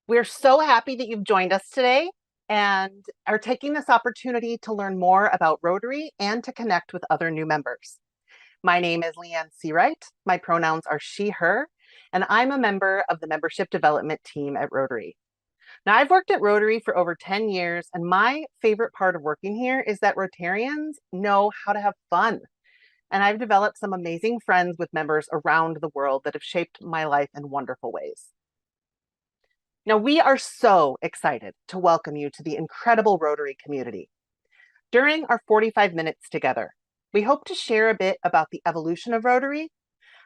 We're so happy that you've joined us today and are taking this opportunity to learn more about Rotary and to connect with other new members. My name is Leanne Seawright. My pronouns are she, her, and I'm a member of the membership development team at Rotary. Now, I've worked at Rotary for over 10 years, and my favorite part of working here is that Rotarians know how to have fun. And I've developed some amazing friends with members around the world that have shaped my life in wonderful ways. Now, we are so excited to welcome you to the incredible Rotary community. During our 45 minutes together, we hope to share a bit about the evolution of Rotary,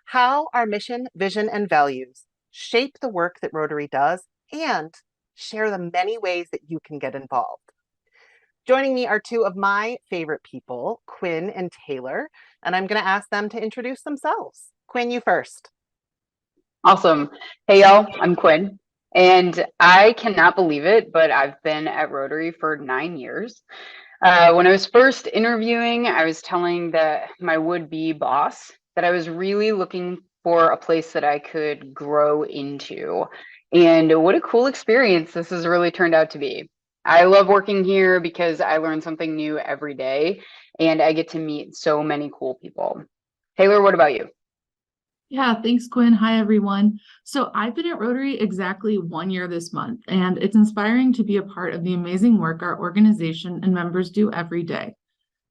how our mission, vision, and values shape the work that Rotary does, and share the many ways that you can get involved. Joining me are two of my favorite people, Quinn and Taylor, and I'm going to ask them to introduce themselves. Quinn, you first. Awesome. Hey, y'all, I'm Quinn, and I cannot believe it, but I've been at Rotary for 9 years. When I was first interviewing, I was telling my would-be boss that I was really looking for a place that I could grow into. And what a cool experience this has really turned out to be. I love working here because I learn something new every day, and I get to meet so many cool people. Taylor, what about you? Yeah, thanks, Quinn. Hi, everyone. So I've been at Rotary exactly 1 year this month, and it's inspiring to be a part of the amazing work our organization and members do every day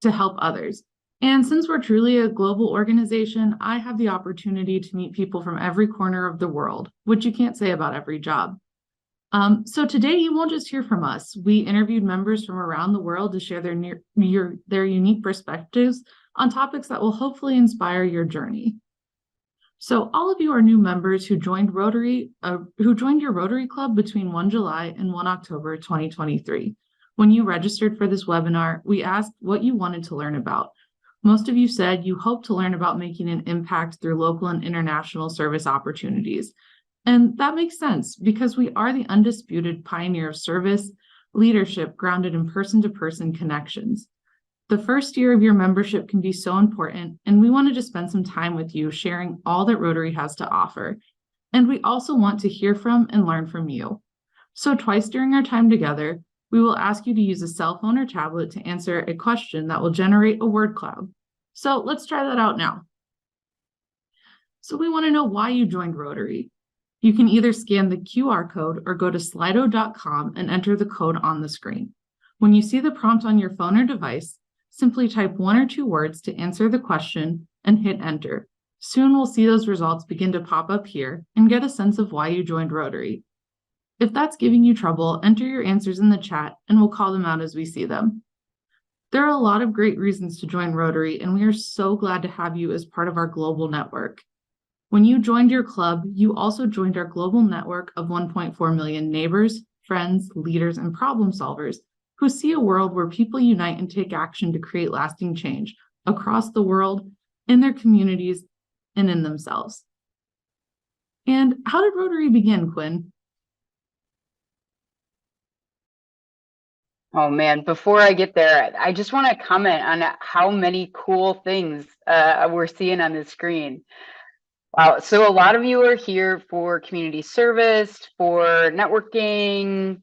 to help others. And since we're truly a global organization, I have the opportunity to meet people from every corner of the world, which you can't say about every job. So today you won't just hear from us. We interviewed members from around the world to share their unique perspectives on topics that will hopefully inspire your journey. So all of you are new members who joined your Rotary Club between 1 July and 1 October 2023. When you registered for this webinar, we asked what you wanted to learn about. Most of you said you hope to learn about making an impact through local and international service opportunities. And that makes sense because we are the undisputed pioneer of service, leadership grounded in person-to-person connections. The first year of your membership can be so important, and we wanted to spend some time with you sharing all that Rotary has to offer. And we also want to hear from and learn from you. So twice during our time together, we will ask you to use a cell phone or tablet to answer a question that will generate a word cloud. So let's try that out now. So we want to know why you joined Rotary. You can either scan the QR code or go to slido.com and enter the code on the screen. When you see the prompt on your phone or device, simply type 1 or 2 words to answer the question and hit enter. Soon we'll see those results begin to pop up here and get a sense of why you joined Rotary. If that's giving you trouble, enter your answers in the chat and we'll call them out as we see them. There are a lot of great reasons to join Rotary, and we are so glad to have you as part of our global network. When you joined your club, you also joined our global network of 1.4 million neighbors, friends, leaders, and problem solvers who see a world where people unite and take action to create lasting change across the world, in their communities, and in themselves. And how did Rotary begin, Quinn? Oh man, before I get there, I just want to comment on how many cool things we're seeing on the screen. Wow, so a lot of you are here for community service, for networking,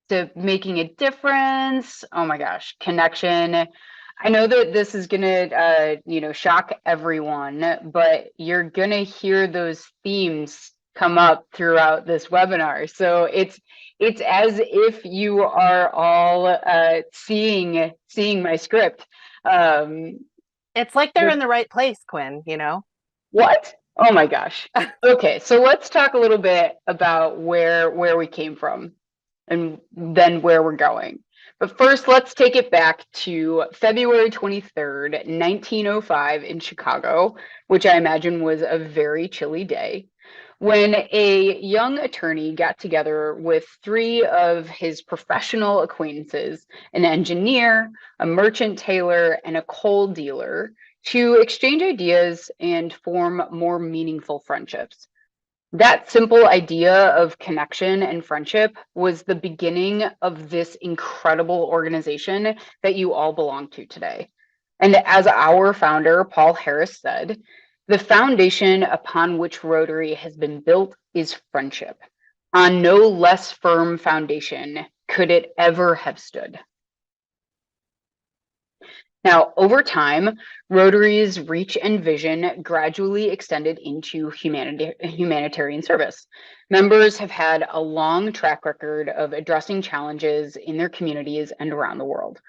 to making a difference. Oh my gosh, connection. I know that this is gonna shock everyone, but you're gonna hear those themes come up throughout this webinar. So it's as if you are all seeing my script. It's like they're in the right place, Quinn, you know? What? Oh my gosh. Okay, so let's talk a little bit about where we came from and then where we're going. But first, let's take it back to February 23rd, 1905 in Chicago, which I imagine was a very chilly day, when a young attorney got together with 3 of his professional acquaintances, an engineer, a merchant tailor, and a coal dealer, to exchange ideas and form more meaningful friendships. That simple idea of connection and friendship was the beginning of this incredible organization that you all belong to today. And as our founder, Paul Harris, said, the foundation upon which Rotary has been built is friendship. On no less firm foundation could it ever have stood. Now, over time, Rotary's reach and vision gradually extended into humanitarian service. Members have had a long track record of addressing challenges in their communities and around the world.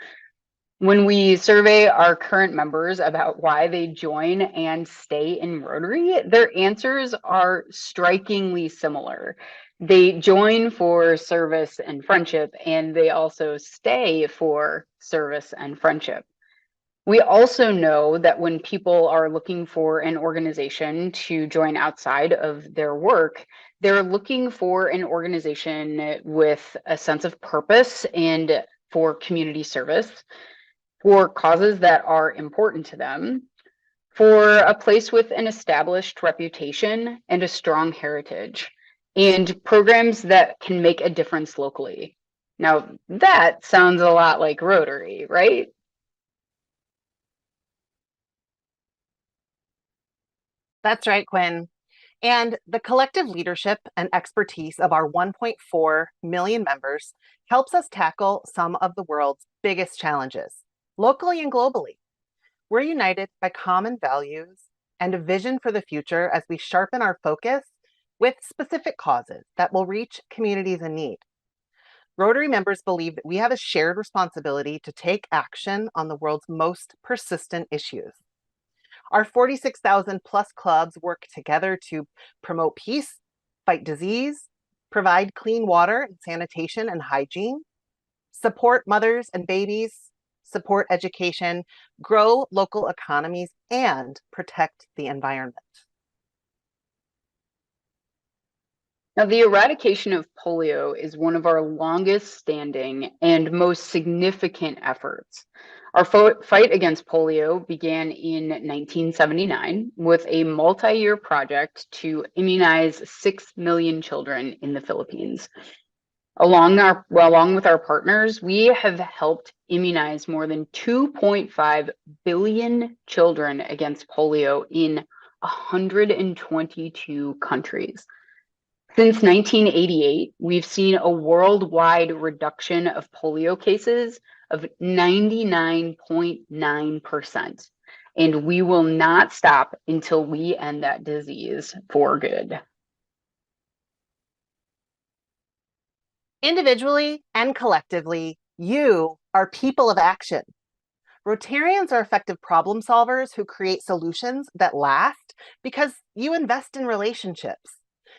When we survey our current members about why they join and stay in Rotary, their answers are strikingly similar. They join for service and friendship, and they also stay for service and friendship. We also know that when people are looking for an organization to join outside of their work, they're looking for an organization with a sense of purpose and for community service, for causes that are important to them, for a place with an established reputation and a strong heritage, and programs that can make a difference locally. Now, that sounds a lot like Rotary, right? That's right, Quinn. And the collective leadership and expertise of our 1.4 million members helps us tackle some of the world's biggest challenges, locally and globally. We're united by common values and a vision for the future as we sharpen our focus with specific causes that will reach communities in need. Rotary members believe that we have a shared responsibility to take action on the world's most persistent issues. Our 46,000 plus clubs work together to promote peace, fight disease, provide clean water and sanitation and hygiene, support mothers and babies, support education, grow local economies, and protect the environment. Now, the eradication of polio is one of our longest standing and most significant efforts. Our fight against polio began in 1979 with a multi-year project to immunize 6 million children in the Philippines. Along with our partners, we have helped immunize more than 2.5 billion children against polio in 122 countries. Since 1988, we've seen a worldwide reduction of polio cases of 99.9%, and we will not stop until we end that disease for good. Individually and collectively, you are people of action. Rotarians are effective problem solvers who create solutions that last because you invest in relationships.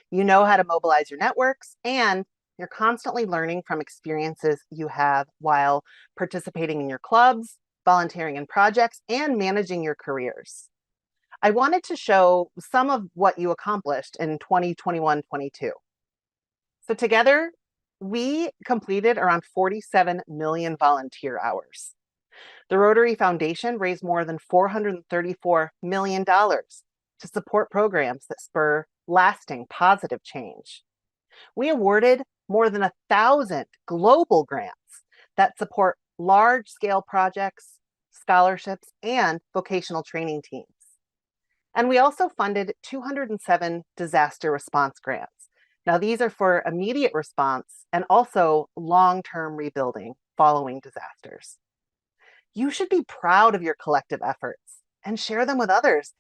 You know how to mobilize your networks, and you're constantly learning from experiences you have while participating in your clubs, volunteering in projects, and managing your careers. I wanted to show some of what you accomplished in 2021-22. So together, we completed around 47 million volunteer hours. The Rotary Foundation raised more than $434 million to support programs that spur lasting positive change. We awarded more than 1,000 global grants that support large-scale projects, scholarships, and vocational training teams. And we also funded 207 disaster response grants. Now, these are for immediate response and also long-term rebuilding following disasters. You should be proud of your collective efforts and share them with others.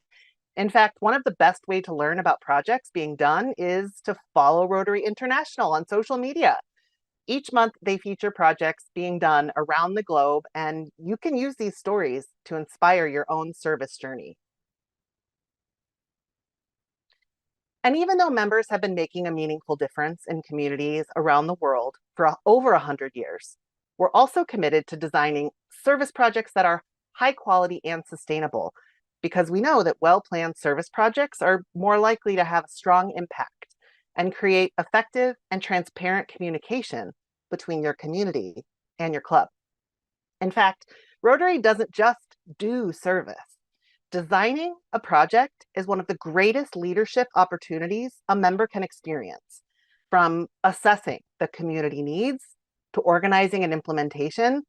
In fact, one of the best ways to learn about projects being done is to follow Rotary International on social media. Each month, they feature projects being done around the globe, and you can use these stories to inspire your own service journey. And even though members have been making a meaningful difference in communities around the world for over 100 years, we're also committed to designing service projects that are high quality and sustainable, because we know that well-planned service projects are more likely to have a strong impact and create effective and transparent communication between your community and your club. In fact, Rotary doesn't just do service. Designing a project is one of the greatest leadership opportunities a member can experience, from assessing the community needs to organizing and implementation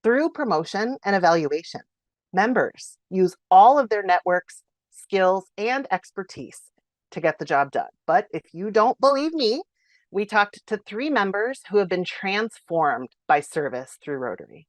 through promotion and evaluation. Members use all of their networks, skills, and expertise to get the job done. But if you don't believe me, We talked to 3 members who have been transformed by service through Rotary.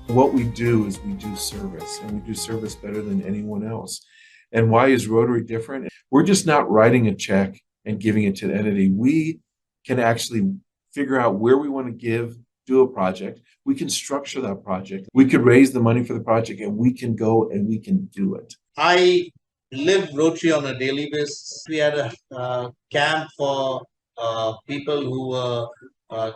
What we do is we do service, and we do service better than anyone else. And why is Rotary different? We're just not writing a check and giving it to the entity. We can actually figure out where we want to do a project. We can structure that project. We could raise the money for the project, and we can go and we can do it. I live Rotary on a daily basis. We had a camp for people who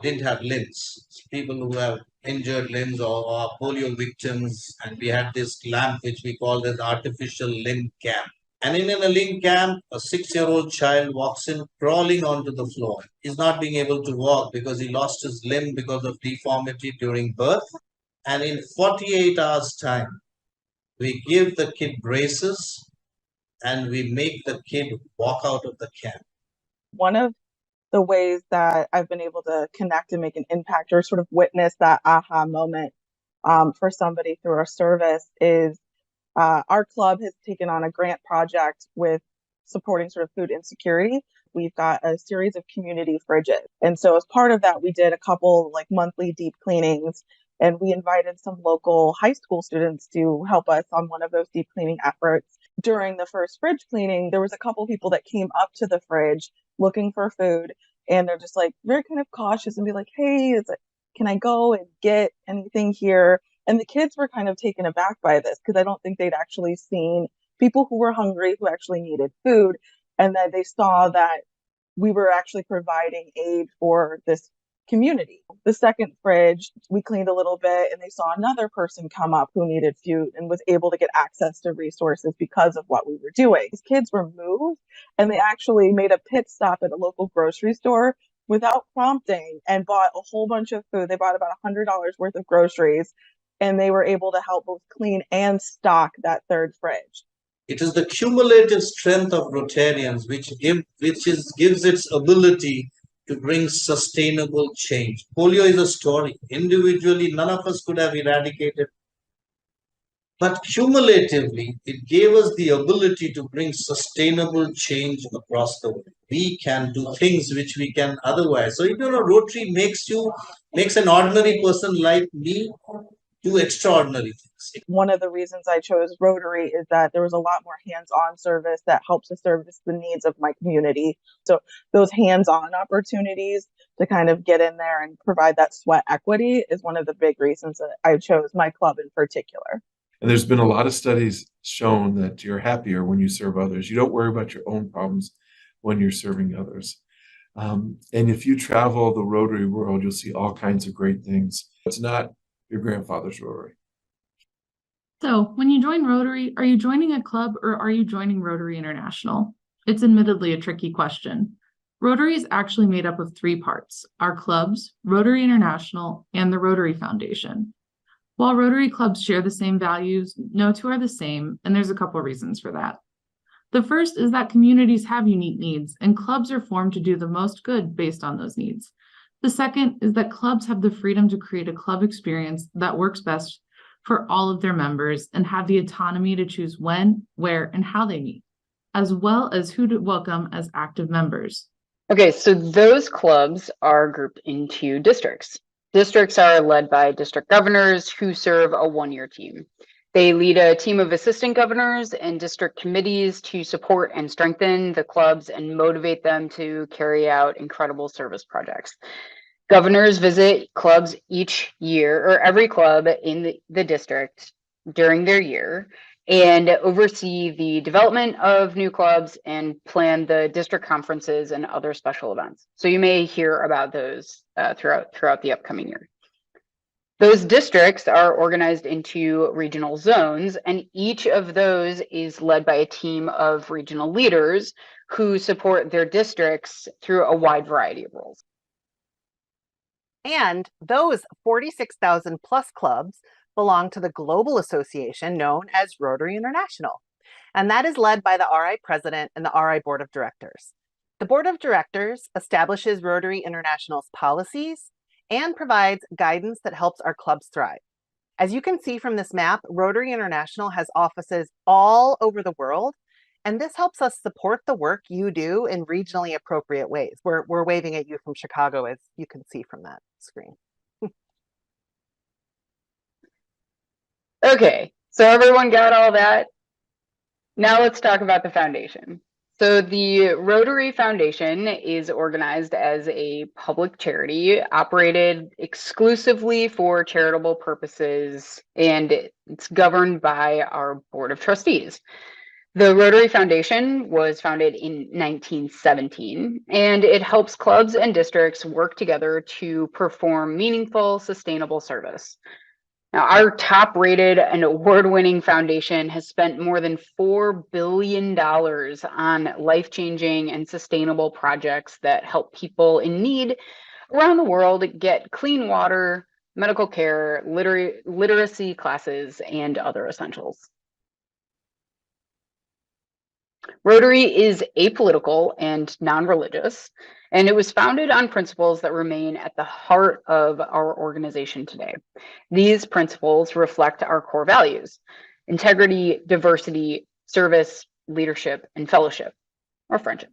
didn't have limbs, people who have injured limbs or polio victims, and we had this lamp which we called as artificial limb camp. And in a limb camp, a 6-year-old child walks in crawling onto the floor. He's not being able to walk because he lost his limb because of deformity during birth. And in 48 hours time, we give the kid braces and we make the kid walk out of the camp. One of the ways that I've been able to connect and make an impact or sort of witness that aha moment for somebody through our service is our club has taken on a grant project with supporting sort of food insecurity. We've got a series of community fridges. And so as part of that, we did a couple like monthly deep cleanings, and we invited some local high school students to help us on one of those deep cleaning efforts. During the first fridge cleaning, there was a couple people that came up to the fridge looking for food, and they're just like very kind of cautious and be like, hey, can I go and get anything here? And the kids were kind of taken aback by this because I don't think they'd actually seen people who were hungry, who actually needed food. And then they saw that we were actually providing aid for this community. The second fridge, we cleaned a little bit and they saw another person come up who needed food and was able to get access to resources because of what we were doing. These kids were moved and they actually made a pit stop at a local grocery store without prompting and bought a whole bunch of food. They bought about $100 worth of groceries, and they were able to help both clean and stock that third fridge. It is the cumulative strength of Rotarians which gives its ability to bring sustainable change. Polio is a story. Individually, none of us could have eradicated. But cumulatively, it gave us the ability to bring sustainable change across the world. We can do things which we can otherwise. So, Rotary makes an ordinary person like me do extraordinary things. One of the reasons I chose Rotary is that there was a lot more hands-on service that helps to service the needs of my community. So those hands-on opportunities to kind of get in there and provide that sweat equity is one of the big reasons that I chose my club in particular. And there's been a lot of studies shown that you're happier when you serve others. You don't worry about your own problems when you're serving others. And if you travel the Rotary world, you'll see all kinds of great things. It's not your grandfather's Rotary. So when you join Rotary, are you joining a club or are you joining Rotary International? It's admittedly a tricky question. Rotary is actually made up of 3 parts: our clubs, Rotary International, and the Rotary Foundation. While Rotary clubs share the same values, no 2 are the same, and there's a couple reasons for that. The first is that communities have unique needs, and clubs are formed to do the most good based on those needs. The second is that clubs have the freedom to create a club experience that works best for all of their members and have the autonomy to choose when, where, and how they meet, as well as who to welcome as active members. Okay, so those clubs are grouped into districts. Districts are led by district governors who serve a 1-year team. They lead a team of assistant governors and district committees to support and strengthen the clubs and motivate them to carry out incredible service projects. Governors visit clubs each year, or every club in the district during their year, and oversee the development of new clubs and plan the district conferences and other special events. So you may hear about those throughout the upcoming year. Those districts are organized into regional zones, and each of those is led by a team of regional leaders who support their districts through a wide variety of roles. And those 46,000 plus clubs belong to the global association known as Rotary International. And that is led by the RI president and the RI board of directors. The board of directors establishes Rotary International's policies and provides guidance that helps our clubs thrive. As you can see from this map, Rotary International has offices all over the world, and this helps us support the work you do in regionally appropriate ways. We're waving at you from Chicago, as you can see from that screen. Okay, so everyone got all that? Now let's talk about the foundation. So the Rotary Foundation is organized as a public charity operated exclusively for charitable purposes, and it's governed by our board of trustees. The Rotary Foundation was founded in 1917, and it helps clubs and districts work together to perform meaningful, sustainable service. Now, our top rated and award winning foundation has spent more than $4 billion on life changing and sustainable projects that help people in need around the world get clean water, medical care, literacy classes, and other essentials. Rotary is apolitical and non-religious, and it was founded on principles that remain at the heart of our organization today. These principles reflect our core values: integrity, diversity, service, leadership, and fellowship, or friendship.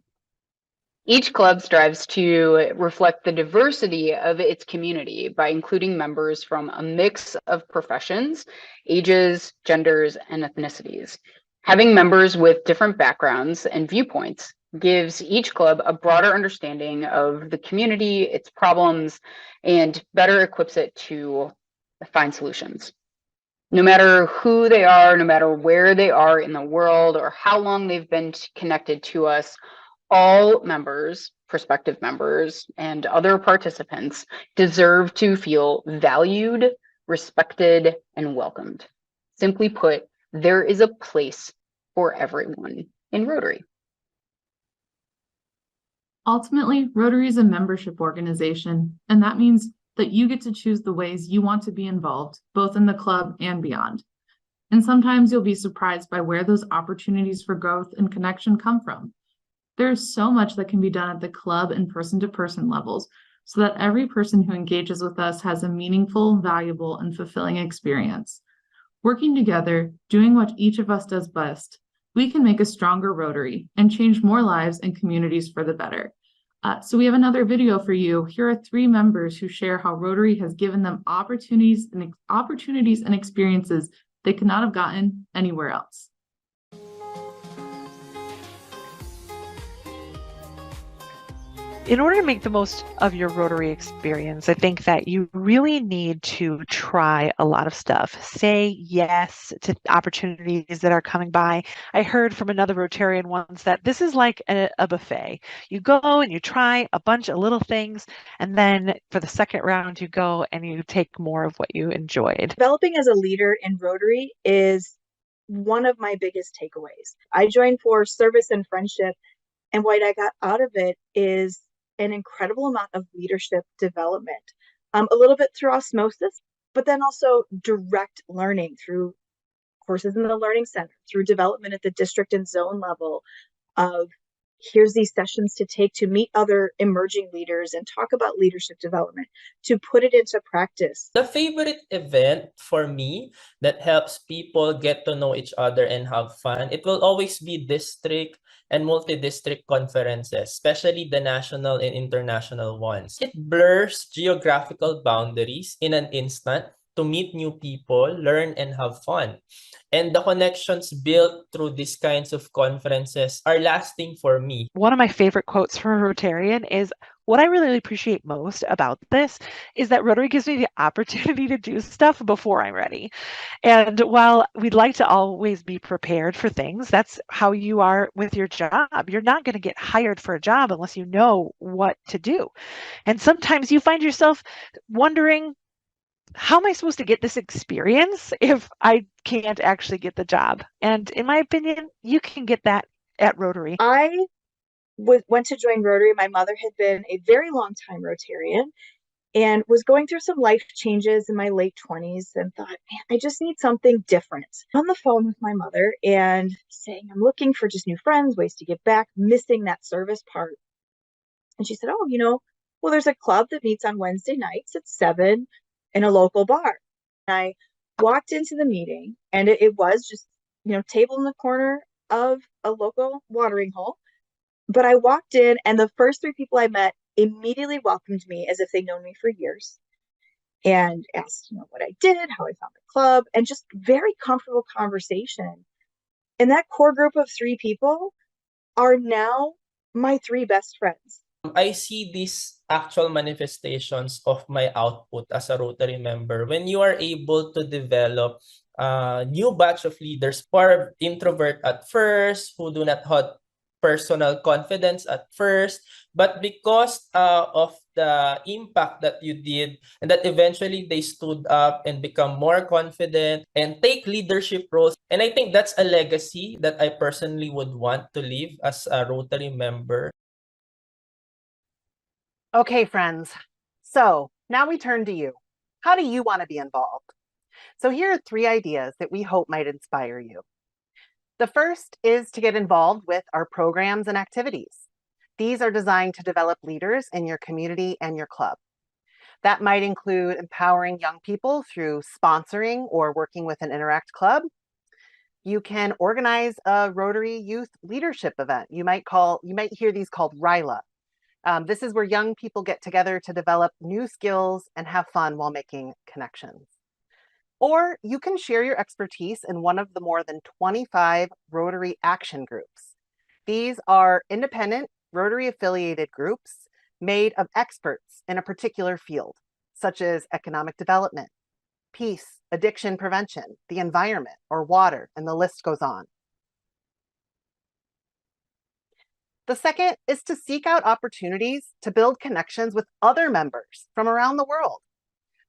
Each club strives to reflect the diversity of its community by including members from a mix of professions, ages, genders, and ethnicities. Having members with different backgrounds and viewpoints gives each club a broader understanding of the community, its problems, and better equips it to find solutions. No matter who they are, no matter where they are in the world, or how long they've been connected to us, all members, prospective members, and other participants deserve to feel valued, respected, and welcomed. Simply put, there is a place for everyone in Rotary. Ultimately, Rotary is a membership organization, and that means that you get to choose the ways you want to be involved, both in the club and beyond. And sometimes you'll be surprised by where those opportunities for growth and connection come from. There's so much that can be done at the club and person-to-person levels so that every person who engages with us has a meaningful, valuable, and fulfilling experience. Working together, doing what each of us does best, we can make a stronger Rotary and change more lives and communities for the better. So we have another video for you. Here are 3 members who share how Rotary has given them opportunities and experiences they could not have gotten anywhere else. In order to make the most of your Rotary experience, I think that you really need to try a lot of stuff. Say yes to opportunities that are coming by. I heard from another Rotarian once that this is like a buffet. You go and you try a bunch of little things, and then for the second round, you go and you take more of what you enjoyed. Developing as a leader in Rotary is one of my biggest takeaways. I joined for service and friendship, and what I got out of it is an incredible amount of leadership development, a little bit through osmosis, but then also direct learning through courses in the Learning Center, through development at the district and zone level of here's these sessions to take to meet other emerging leaders and talk about leadership development, to put it into practice. The favorite event for me that helps people get to know each other and have fun, it will always be district and multi-district conferences, especially the national and international ones. It blurs geographical boundaries in an instant to meet new people, learn, and have fun. And the connections built through these kinds of conferences are lasting for me. One of my favorite quotes from a Rotarian is, what I really appreciate most about this is that Rotary gives me the opportunity to do stuff before I'm ready. And while we'd like to always be prepared for things, that's how you are with your job. You're not going to get hired for a job unless you know what to do. And sometimes you find yourself wondering, how am I supposed to get this experience if I can't actually get the job? And in my opinion, you can get that at Rotary. I went to join Rotary. My mother had been a very long time Rotarian and was going through some life changes in my late 20s and thought, man, I just need something different. On the phone with my mother and saying, I'm looking for just new friends, ways to get back, missing that service part. And she said, oh, well, there's a club that meets on Wednesday nights at 7 in a local bar. And I walked into the meeting, and it was just, table in the corner of a local watering hole. But I walked in, and the first three people I met immediately welcomed me as if they'd known me for years and asked, what I did, how I found the club, and just very comfortable conversation. And that core group of three people are now my three best friends. I see these actual manifestations of my output as a Rotary member when you are able to develop a new batch of leaders who are introvert at first, who do not have personal confidence at first, but because of the impact that you did, and that eventually they stood up and become more confident and take leadership roles. And I think that's a legacy that I personally would want to leave as a Rotary member. Okay, friends. So now we turn to you. How do you want to be involved? So here are 3 ideas that we hope might inspire you. The first is to get involved with our programs and activities. These are designed to develop leaders in your community and your club. That might include empowering young people through sponsoring or working with an Interact club. You can organize a Rotary Youth Leadership event. You might hear these called RYLA. This is where young people get together to develop new skills and have fun while making connections. Or you can share your expertise in one of the more than 25 Rotary action groups. These are independent Rotary affiliated groups made of experts in a particular field, such as economic development, peace, addiction prevention, the environment, or water, and the list goes on. The second is to seek out opportunities to build connections with other members from around the world.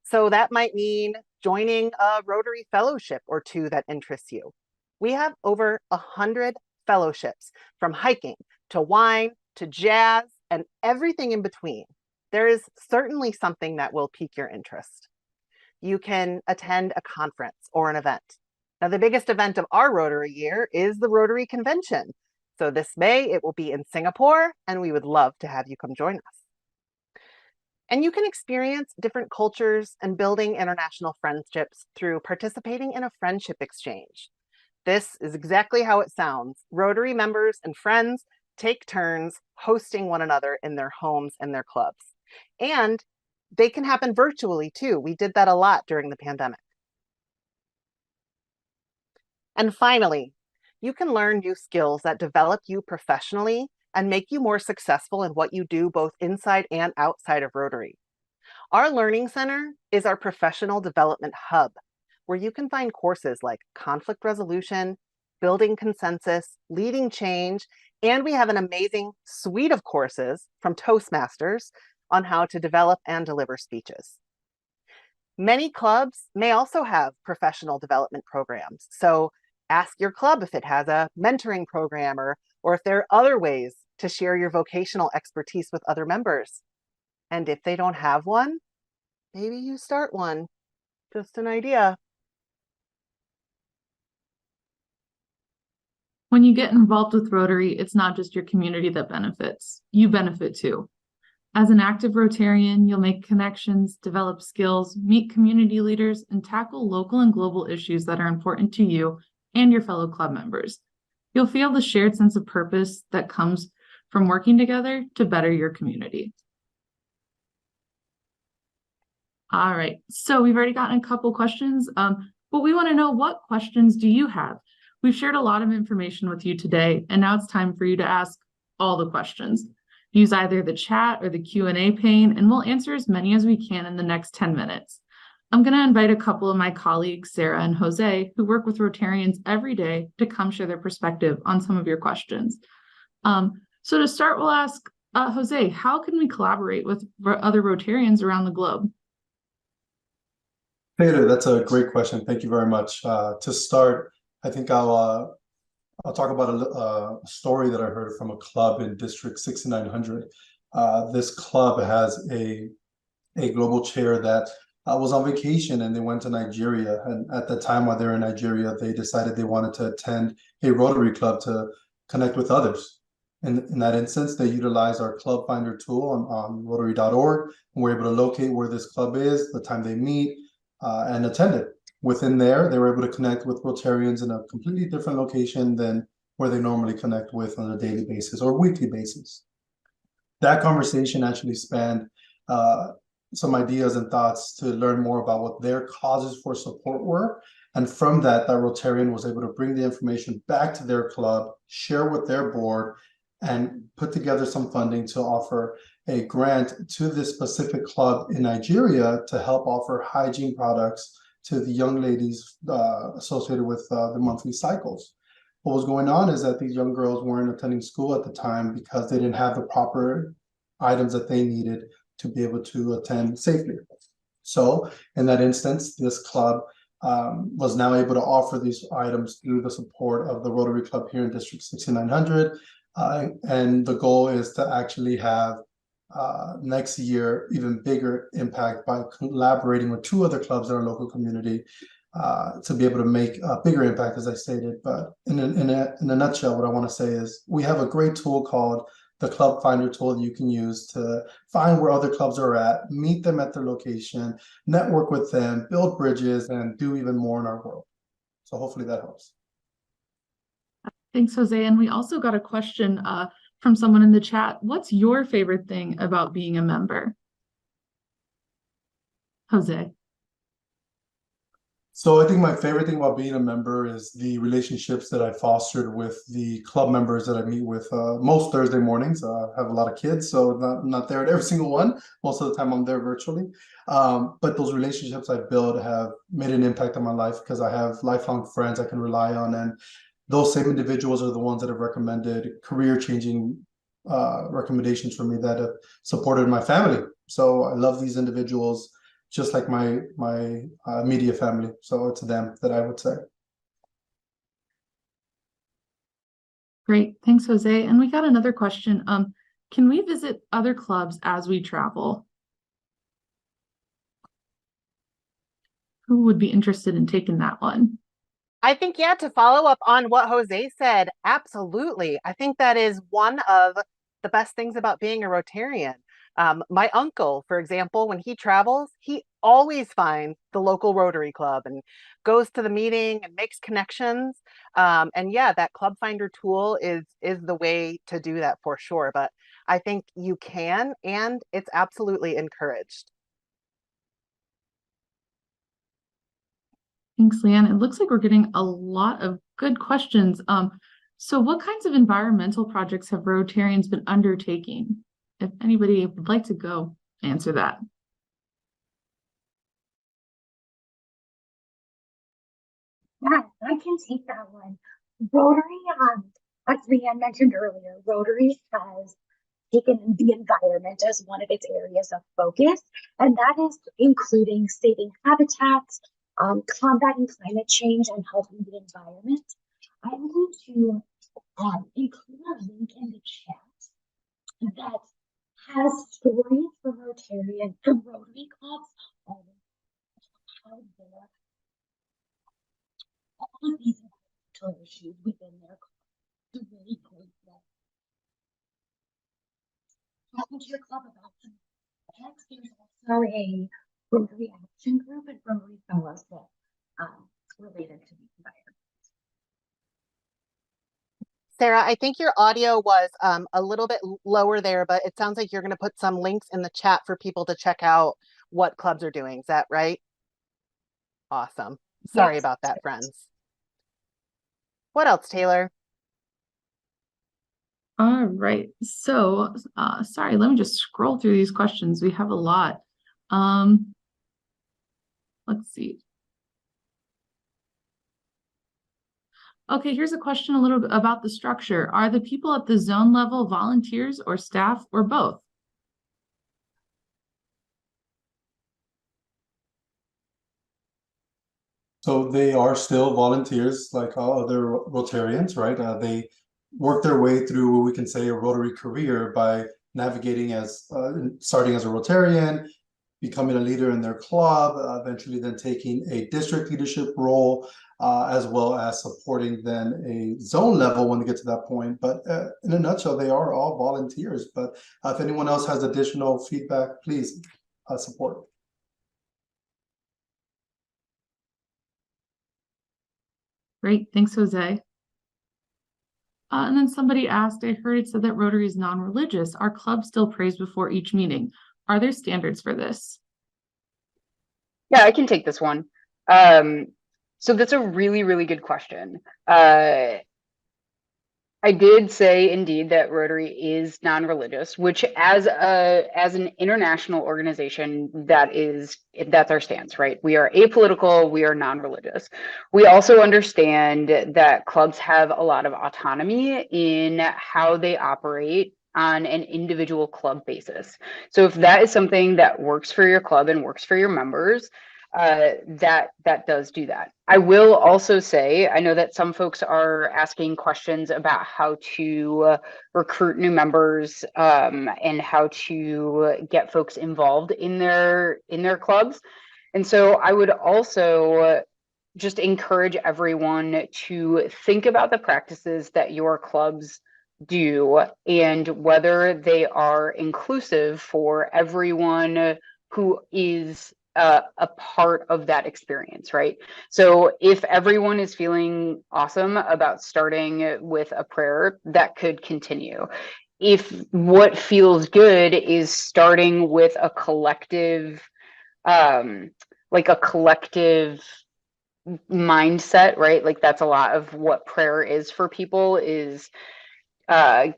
So that might mean joining a Rotary fellowship or 2 that interests you. We have over 100 fellowships, from hiking to wine to jazz and everything in between. There is certainly something that will pique your interest. You can attend a conference or an event. Now, the biggest event of our Rotary year is the Rotary Convention. So this May, it will be in Singapore, and we would love to have you come join us. And you can experience different cultures and building international friendships through participating in a friendship exchange. This is exactly how it sounds. Rotary members and friends take turns hosting one another in their homes and their clubs. And they can happen virtually too. We did that a lot during the pandemic. And finally, you can learn new skills that develop you professionally and make you more successful in what you do both inside and outside of Rotary. Our Learning Center is our professional development hub, where you can find courses like conflict resolution, building consensus, leading change, and we have an amazing suite of courses from Toastmasters on how to develop and deliver speeches. Many clubs may also have professional development programs, so ask your club if it has a mentoring program or if there are other ways to share your vocational expertise with other members. And if they don't have one, maybe you start one. Just an idea. When you get involved with Rotary, it's not just your community that benefits. You benefit too. As an active Rotarian, you'll make connections, develop skills, meet community leaders, and tackle local and global issues that are important to you and your fellow club members. You'll feel the shared sense of purpose that comes from working together to better your community. All right, so we've already gotten a couple questions, but we want to know, what questions do you have? We've shared a lot of information with you today, and now it's time for you to ask all the questions. Use either the chat or the Q&A pane, and we'll answer as many as we can in the next 10 minutes. I'm going to invite a couple of my colleagues, Sarah and Jose, who work with Rotarians every day, to come share their perspective on some of your questions. So to start, we'll ask Jose, how can we collaborate with other Rotarians around the globe? Hey there, that's a great question. Thank you very much. To start, I think I'll talk about a story that I heard from a club in District 6900. This club has a global chair that was on vacation, and they went to Nigeria. And at the time while they were in Nigeria, they decided they wanted to attend a Rotary club to connect with others. In that instance, they utilized our Club Finder tool on Rotary.org, and we're able to locate where this club is, the time they meet, and attend it. within there, they were able to connect with Rotarians in a completely different location than where they normally connect with on a daily basis or weekly basis. That conversation actually spanned some ideas and thoughts to learn more about what their causes for support were. And from that Rotarian was able to bring the information back to their club, share with their board, and put together some funding to offer a grant to this specific club in Nigeria to help offer hygiene products to the young ladies associated with the monthly cycles. What was going on is that these young girls weren't attending school at the time because they didn't have the proper items that they needed to be able to attend safely. So in that instance, this club was now able to offer these items through the support of the Rotary Club here in District 6900. And the goal is to actually have next year even bigger impact by collaborating with 2 other clubs in our local community to be able to make a bigger impact, as I stated. But in a nutshell, what I want to say is we have a great tool called the Club Finder tool that you can use to find where other clubs are at, meet them at their location, network with them, build bridges, and do even more in our world. So hopefully that helps. Thanks, Jose. And we also got a question from someone in the chat. What's your favorite thing about being a member? Jose. So I think my favorite thing about being a member is the relationships that I fostered with the club members that I meet with most Thursday mornings. I have a lot of kids, so not there at every single one. Most of the time I'm there virtually. But those relationships I built have made an impact on my life because I have lifelong friends I can rely on. And those same individuals are the ones that have recommended career-changing recommendations for me that have supported my family. So I love these individuals just like my media family. So it's them that I would say. Great, thanks, Jose. And we got another question. Can we visit other clubs as we travel? Who would be interested in taking that one? I think, yeah, to follow up on what Jose said, absolutely. I think that is one of the best things about being a Rotarian. My uncle, for example, when he travels, he always finds the local Rotary Club and goes to the meeting and makes connections. And yeah, that Club Finder tool is the way to do that for sure. But I think you can, and it's absolutely encouraged. Thanks, Leanne. It looks like we're getting a lot of good questions. So what kinds of environmental projects have Rotarians been undertaking? If anybody would like to go answer that. Yeah, I can take that one. Rotary, as Leanne mentioned earlier, Rotary has taken the environment as one of its areas of focus, and that is including saving habitats, combating climate change, and helping the environment. I'm going to include a link in the chat that has stories from Rotarian from Rotary clubs on how they're all of these environmental issues within their club to really point them. Talking to your club about some projects, there's also a Rotary Action Group and Rotary Fellowship related to the environment. Sarah, I think your audio was a little bit lower there, but it sounds like you're going to put some links in the chat for people to check out what clubs are doing. Is that right? Awesome. Sorry Yes. about that, friends. What else, Taylor? All right. So, sorry, let me just scroll through these questions. We have a lot. Let's see. Okay, here's a question a little bit about the structure. Are the people at the zone level volunteers or staff or both? So they are still volunteers like all other Rotarians, right? They work their way through what we can say a Rotary career by navigating as starting as a Rotarian, becoming a leader in their club, eventually then taking a district leadership role, as well as supporting then a zone level when they get to that point. But in a nutshell, they are all volunteers. But if anyone else has additional feedback, please support. Great, thanks, Jose. And then somebody asked, I heard it said that Rotary is non-religious. Our club still prays before each meeting. Are there standards for this? Yeah, I can take this one. So that's a really, really good question. I did say indeed that Rotary is non-religious, which as an international organization, that's our stance, right? We are apolitical, we are non-religious. We also understand that clubs have a lot of autonomy in how they operate on an individual club basis. So if that is something that works for your club and works for your members, that does do that. I will also say, I know that some folks are asking questions about how to recruit new members and how to get folks involved in their clubs. And so I would also just encourage everyone to think about the practices that your clubs do and whether they are inclusive for everyone who is a part of that experience, right? So if everyone is feeling awesome about starting with a prayer, that could continue. If what feels good is starting with a collective, like a collective mindset, right? Like that's a lot of what prayer is for people, is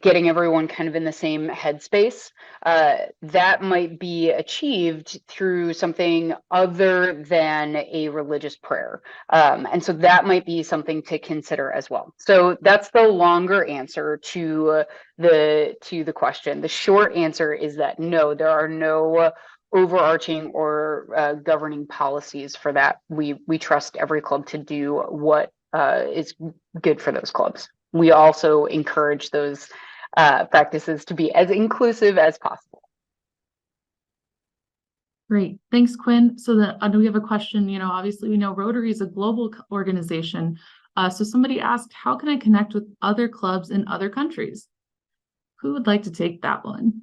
getting everyone kind of in the same headspace. That might be achieved through something other than a religious prayer. And so that might be something to consider as well. So that's the longer answer to the question. The short answer is that no, there are no overarching or governing policies for that. We trust every club to do what is good for those clubs. We also encourage those practices to be as inclusive as possible. Great, thanks, Quinn. So we have a question, obviously we know Rotary is a global organization. So somebody asked, how can I connect with other clubs in other countries? Who would like to take that one?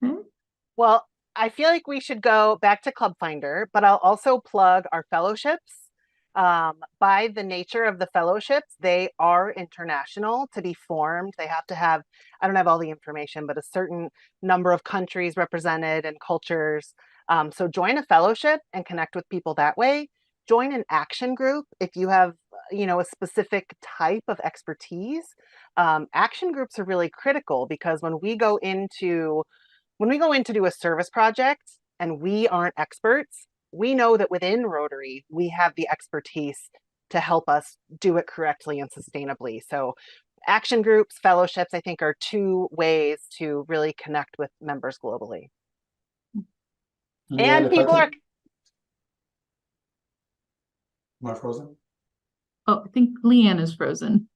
Okay. Well, I feel like we should go back to Club Finder, but I'll also plug our fellowships. By the nature of the fellowships, they are international to be formed. They have to have, I don't have all the information, but a certain number of countries represented and cultures. So join a fellowship and connect with people that way. Join an action group if you have, a specific type of expertise. Action groups are really critical because when we go into do a service project and we aren't experts, we know that within Rotary, we have the expertise to help us do it correctly and sustainably. So action groups, fellowships, I think are two ways to really connect with members globally. Leanne, And people are... Am I frozen? Oh, I think Leanne is frozen.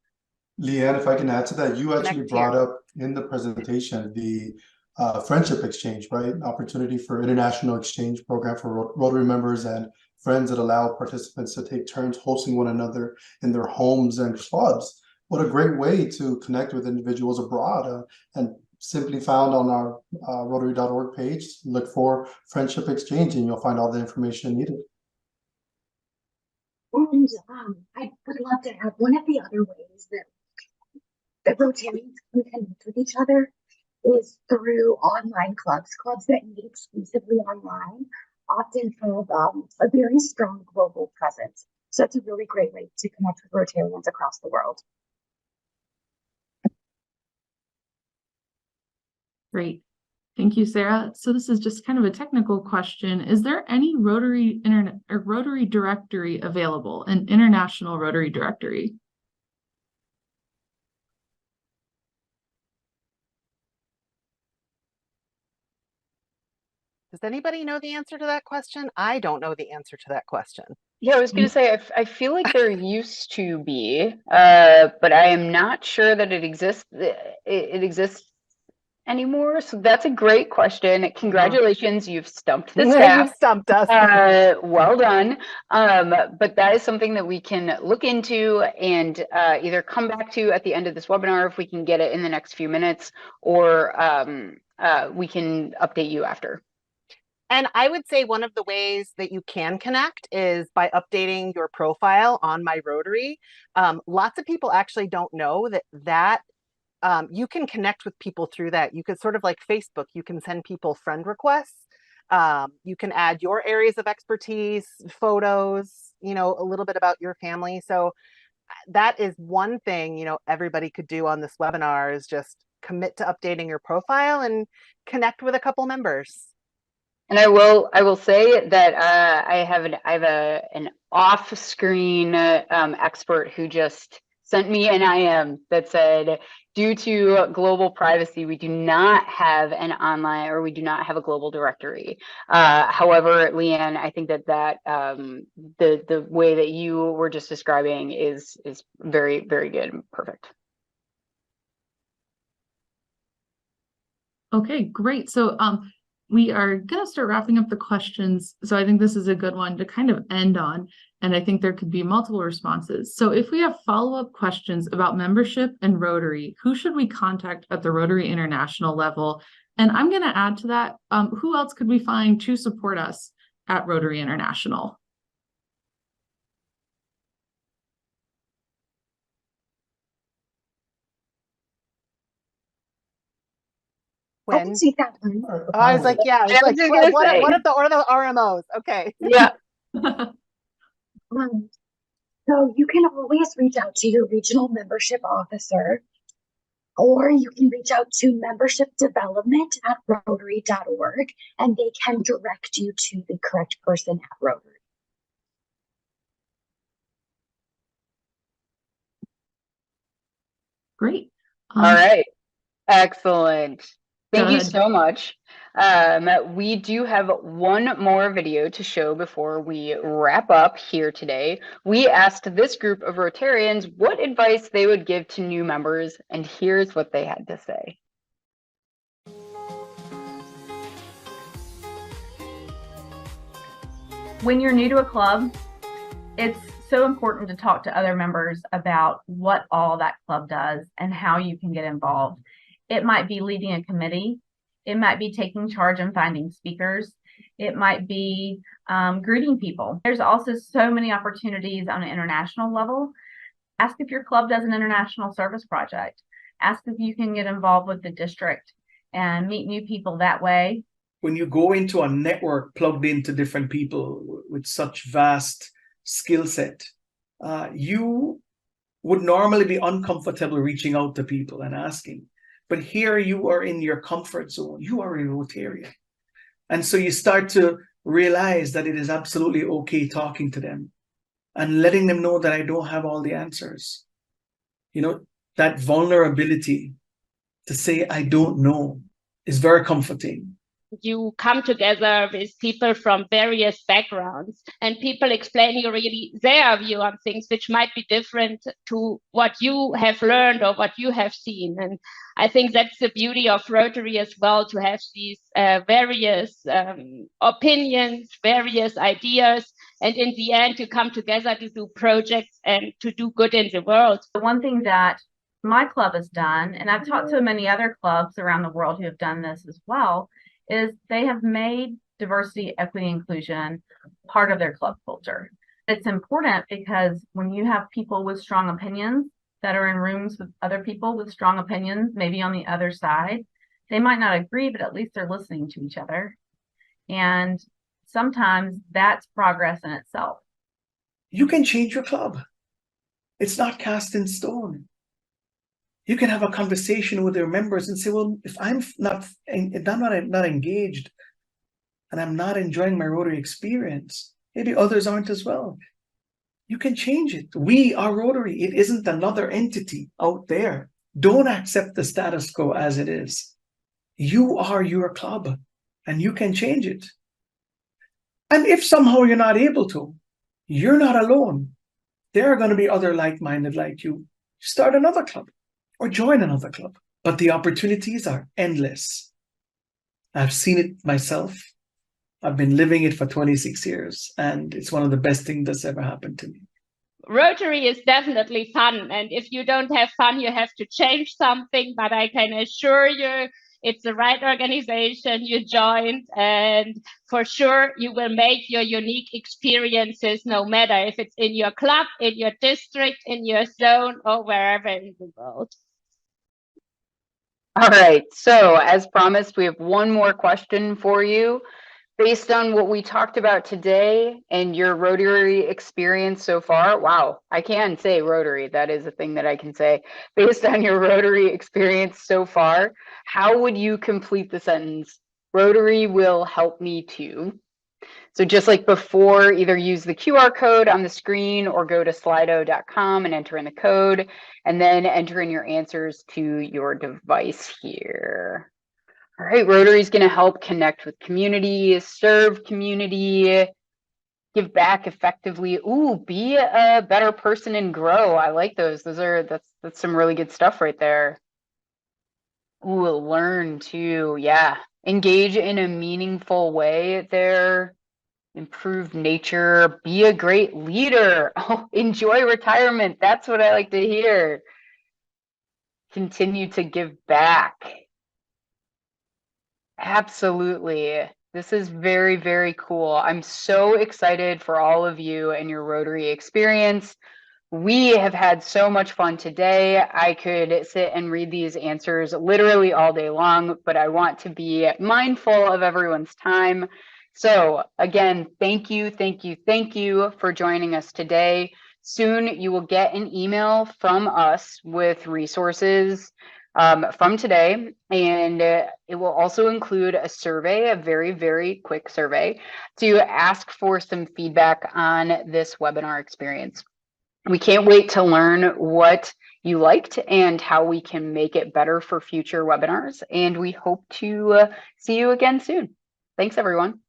Leanne, if I can add to that, you actually Connect brought here. up in the presentation the friendship exchange, right? Opportunity for international exchange program for Rotary members and friends that allow participants to take turns hosting one another in their homes and clubs. What a great way to connect with individuals abroad, and simply found on our Rotary.org page. Look for friendship exchange and you'll find all the information needed. And I would love to add one of the other ways that Rotarians can connect with each other is through online clubs. Clubs that meet exclusively online often have a very strong global presence. So it's a really great way to connect with Rotarians across the world. Great. Thank you, Sarah. So this is just kind of a technical question. Is there any Rotary internet or Rotary directory available, an international Rotary directory? Does anybody know the answer to that question? I don't know the answer to that question. Yeah, I was going to say, I feel like there used to be, but I am not sure that it exists. It exists anymore? So that's a great question. Congratulations, you've stumped the You staff. stumped us. Well done. But that is something that we can look into and either come back to at the end of this webinar if we can get it in the next few minutes, or we can update you after. And I would say one of the ways that you can connect is by updating your profile on My Rotary. Lots of people actually don't know that you can connect with people through that. You could sort of like Facebook, you can send people friend requests. You can add your areas of expertise, photos, a little bit about your family. So that is one thing, everybody could do on this webinar is just commit to updating your profile and connect with a couple members. And I will say that I have an off-screen expert who just sent me an IM that said, due to global privacy, we do not have an online, or we do not have a global directory. However, Leanne, I think that the way that you were just describing is very, very good and perfect. Okay, great. So we are going to start wrapping up the questions. So I think this is a good one to kind of end on. And I think there could be multiple responses. So if we have follow-up questions about membership and Rotary, who should we contact at the Rotary International level? And I'm going to add to that, who else could we find to support us at Rotary International? I can see that one. I was like, yeah, it's like, what if the RMOs? Okay. Yeah. So you can always reach out to your regional membership officer, or you can reach out to membership development at rotary.org, and they can direct you to the correct person at Rotary. Great. All right. Excellent. Thank you so much. We do have one more video to show before we wrap up here today. We asked this group of Rotarians what advice they would give to new members, and here's what they had to say. When you're new to a club, it's so important to talk to other members about what all that club does and how you can get involved. It might be leading a committee. It might be taking charge and finding speakers. It might be greeting people. There's also so many opportunities on an international level. Ask if your club does an international service project. Ask if you can get involved with the district and meet new people that way. When you go into a network plugged into different people with such vast skill set, you would normally be uncomfortable reaching out to people and asking. But here you are in your comfort zone. You are a Rotarian. And so you start to realize that it is absolutely okay talking to them and letting them know that I don't have all the answers. That vulnerability to say I don't know is very comforting. You come together with people from various backgrounds, and people explain you really their view on things which might be different to what you have learned or what you have seen. And I think that's the beauty of Rotary as well, to have these various opinions, various ideas, and in the end to come together to do projects and to do good in the world. The one thing that my club has done, and I've talked to many other clubs around the world who have done this as well, is they have made diversity, equity, inclusion part of their club culture. It's important because when you have people with strong opinions that are in rooms with other people with strong opinions, maybe on the other side, they might not agree, but at least they're listening to each other. And sometimes that's progress in itself. You can change your club. It's not cast in stone. You can have a conversation with your members and say, well, if I'm not engaged and I'm not enjoying my Rotary experience, maybe others aren't as well. You can change it. We are Rotary. It isn't another entity out there. Don't accept the status quo as it is. You are your club and you can change it. And if somehow you're not able to, you're not alone. There are going to be other like-minded like you. Start another club. Or join another club. but the opportunities are endless. I've seen it myself. I've been living it for 26 years, and it's one of the best things that's ever happened to me. Rotary is definitely fun, and if you don't have fun, you have to change something, but I can assure you it's the right organization you joined, and for sure you will make your unique experiences, no matter if it's in your club, in your district, in your zone, or wherever in the world. All right, so as promised, we have one more question for you. Based on what we talked about today and your Rotary experience so far, wow, I can say Rotary. That is a thing that I can say. Based on your Rotary experience so far, how would you complete the sentence? Rotary will help me too. So just like before, either use the QR code on the screen or go to slido.com and enter in the code, and then enter in your answers to your device here. All right, Rotary is going to help connect with community, serve community, give back effectively. Ooh, be a better person and grow. I like those. That's some really good stuff right there. Ooh, learn too. Yeah. Engage in a meaningful way there. Improve nature. Be a great leader. Oh, enjoy retirement. That's what I like to hear. Continue to give back. Absolutely. This is very, very cool. I'm so excited for all of you and your Rotary experience. We have had so much fun today. I could sit and read these answers literally all day long, but I want to be mindful of everyone's time. So again, thank you, thank you, thank you for joining us today. Soon you will get an email from us with resources from today, and it will also include a survey, a very, very quick survey to ask for some feedback on this webinar experience. We can't wait to learn what you liked and how we can make it better for future webinars, and we hope to see you again soon. Thanks, everyone.